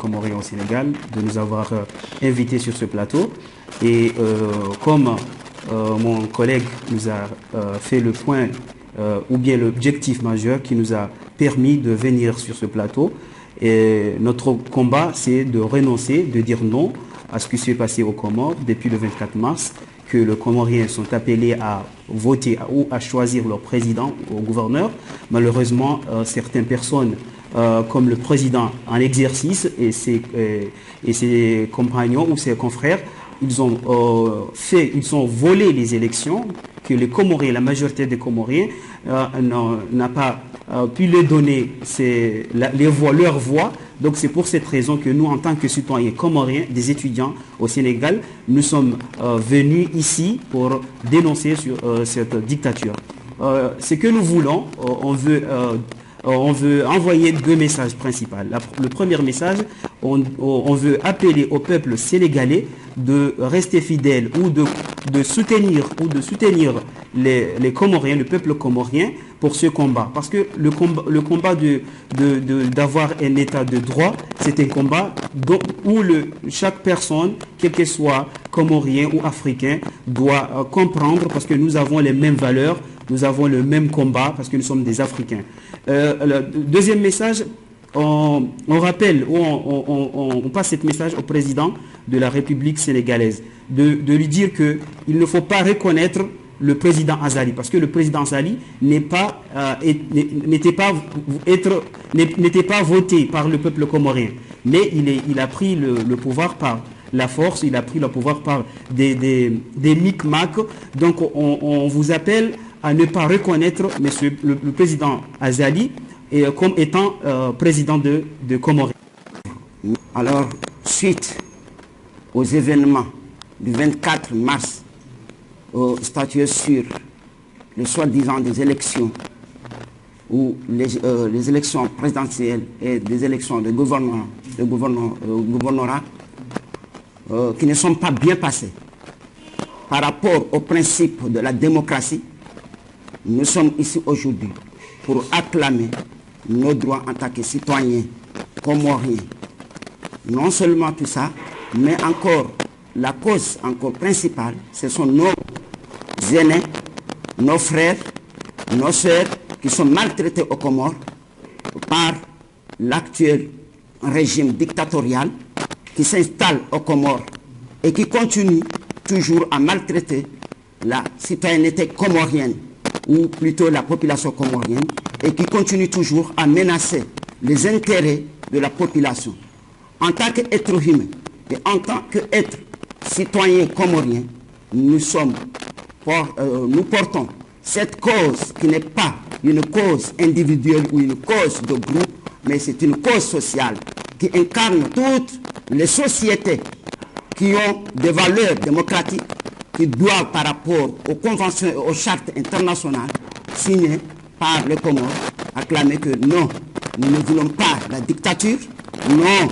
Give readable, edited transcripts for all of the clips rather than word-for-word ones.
comoriens au Sénégal, de nous avoir invités sur ce plateau. Et comme mon collègue nous a fait le point, ou bien l'objectif majeur qui nous a permis de venir sur ce plateau, et notre combat, c'est de renoncer, de dire non à ce qui s'est passé aux Comores depuis le 24 mars, que les Comoriens sont appelés à voter ou à choisir leur président ou gouverneur. Malheureusement, certaines personnes, comme le président en exercice et ses compagnons ou ses confrères, ils ont volé les élections, que les Comoriens, la majorité des Comoriens, n'a pas pu leur donner leur voix. Donc c'est pour cette raison que nous, en tant que citoyens comoriens, des étudiants au Sénégal, nous sommes venus ici pour dénoncer cette dictature. Ce que nous voulons, on veut envoyer deux messages principaux. Le premier message, on veut appeler au peuple sénégalais de rester fidèle ou de soutenir les Comoriens, le peuple comorien pour ce combat. Parce que le combat d'avoir un état de droit, c'est un combat où chaque personne, quel que soit comorien ou africain, doit comprendre, parce que nous avons les mêmes valeurs, nous avons le même combat, parce que nous sommes des Africains. Le deuxième message, on rappelle, on passe ce message au président de la République sénégalaise, de lui dire qu'il ne faut pas reconnaître le président Azali, parce que le président Azali n'était pas voté par le peuple comorien, mais il a pris le pouvoir par la force, il a pris le pouvoir par des micmacs. Donc on vous appelle à ne pas reconnaître le président Azali comme étant président de Comores. Alors, suite aux événements du 24 mars, statué sur le soi-disant des élections, ou les élections présidentielles et des élections de gouvernorat, qui ne sont pas bien passées par rapport au principe de la démocratie, nous sommes ici aujourd'hui pour acclamer nos droits en tant que citoyens comoriens. Non seulement tout ça, mais encore la cause principale, ce sont nos aînés, nos frères, nos sœurs qui sont maltraités aux Comores par l'actuel régime dictatorial qui s'installe aux Comores et qui continue toujours à maltraiter la citoyenneté comorienne, ou plutôt la population comorienne, et qui continue toujours à menacer les intérêts de la population. En tant qu'être humain et en tant qu'être citoyen comorien, nous portons cette cause qui n'est pas une cause individuelle ou une cause de groupe, mais c'est une cause sociale qui incarne toutes les sociétés qui ont des valeurs démocratiques, qui doivent, par rapport aux conventions et aux chartes internationales signées par les Comores, acclamer que non, nous ne voulons pas la dictature, non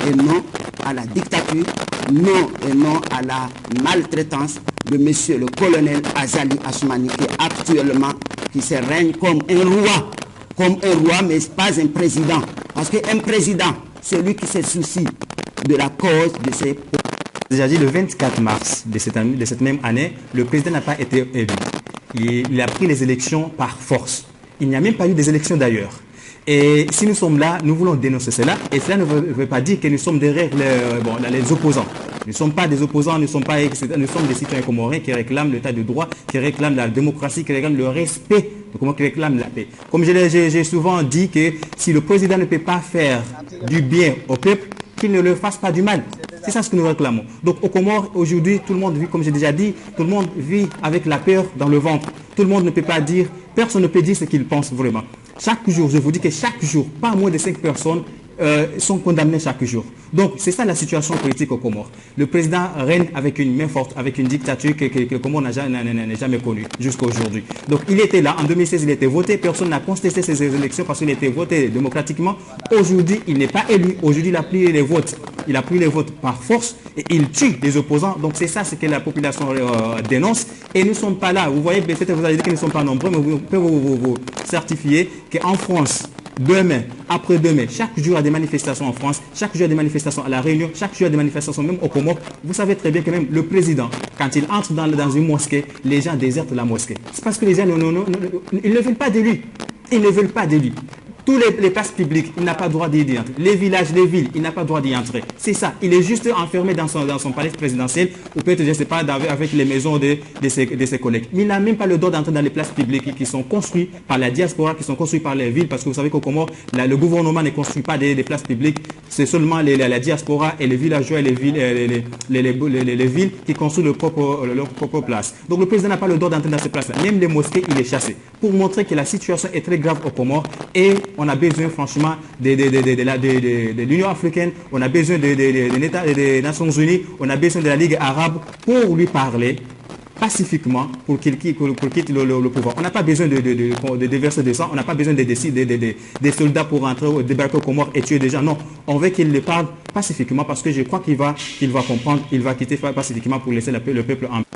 et non à la dictature, non et non à la maltraitance de monsieur le colonel Azali Assoumani, qui se règne comme un roi, mais pas un président. Parce qu'un président, c'est lui qui se soucie de la cause de ses... Déjà dit, le 24 mars de cette même année, le président n'a pas été élu. Il a pris les élections par force. Il n'y a même pas eu des élections d'ailleurs. Et si nous sommes là, nous voulons dénoncer cela. Et cela ne veut pas dire que nous sommes derrière les opposants. Nous ne sommes pas des opposants, nous sommes des citoyens comoriens qui réclament l'état de droit, qui réclament la démocratie, qui réclament le respect, qui réclament la paix. Comme j'ai souvent dit que si le président ne peut pas faire du bien au peuple, qu'il ne le fasse pas du mal. C'est ça ce que nous réclamons. Donc au Comores, aujourd'hui, tout le monde vit, comme j'ai déjà dit, tout le monde vit avec la peur dans le ventre. Tout le monde ne peut pas dire, personne ne peut dire ce qu'il pense vraiment. Chaque jour, je vous dis que chaque jour, pas moins de 5 personnes sont condamnées chaque jour. Donc c'est ça la situation politique aux Comores. Le président règne avec une main forte, avec une dictature que le Comore n'a jamais connue jusqu'à aujourd'hui. Donc il était là, en 2016 il était voté, personne n'a contesté ces élections parce qu'il était voté démocratiquement. Aujourd'hui il n'est pas élu, aujourd'hui il a pris les votes. Il a pris les votes par force et il tue les opposants. Donc c'est ça ce que la population dénonce. Et nous ne sommes pas là. Vous voyez, peut-être vous allez dire que nous ne sommes pas nombreux, mais vous pouvez vous certifier qu'en France, demain, après-demain, chaque jour il y a des manifestations en France, chaque jour il y a des manifestations à La Réunion, chaque jour il y a des manifestations même au Comores. Vous savez très bien que même le président, quand il entre dans une mosquée, les gens désertent la mosquée. C'est parce que les gens ils ne veulent pas de lui. Ils ne veulent pas de lui. Tous les places publiques, il n'a pas le droit d'y entrer. Les villages, les villes, il n'a pas le droit d'y entrer. C'est ça. Il est juste enfermé dans son palais présidentiel, ou peut-être, je ne sais pas, avec les maisons de ses collègues. Mais il n'a même pas le droit d'entrer dans les places publiques qui sont construites par la diaspora, qui sont construites par les villes, parce que vous savez qu'au Comores, le gouvernement ne construit pas des places publiques. C'est seulement la diaspora et les villageois et les villes qui construisent leur propre place. Donc le président n'a pas le droit d'entrer dans ces places-là. Même les mosquées, il est chassé. Pour montrer que la situation est très grave au Comores et on a besoin franchement de l'Union africaine, on a besoin des Nations Unies, on a besoin de la Ligue arabe pour lui parler pacifiquement pour qu'il quitte le pouvoir. On n'a pas besoin de déverser de sang, on n'a pas besoin des soldats pour entrer, débarquer aux Comores et tuer des gens. Non, on veut qu'il le parle pacifiquement parce que je crois qu'il va comprendre, il va quitter pacifiquement pour laisser le peuple en paix.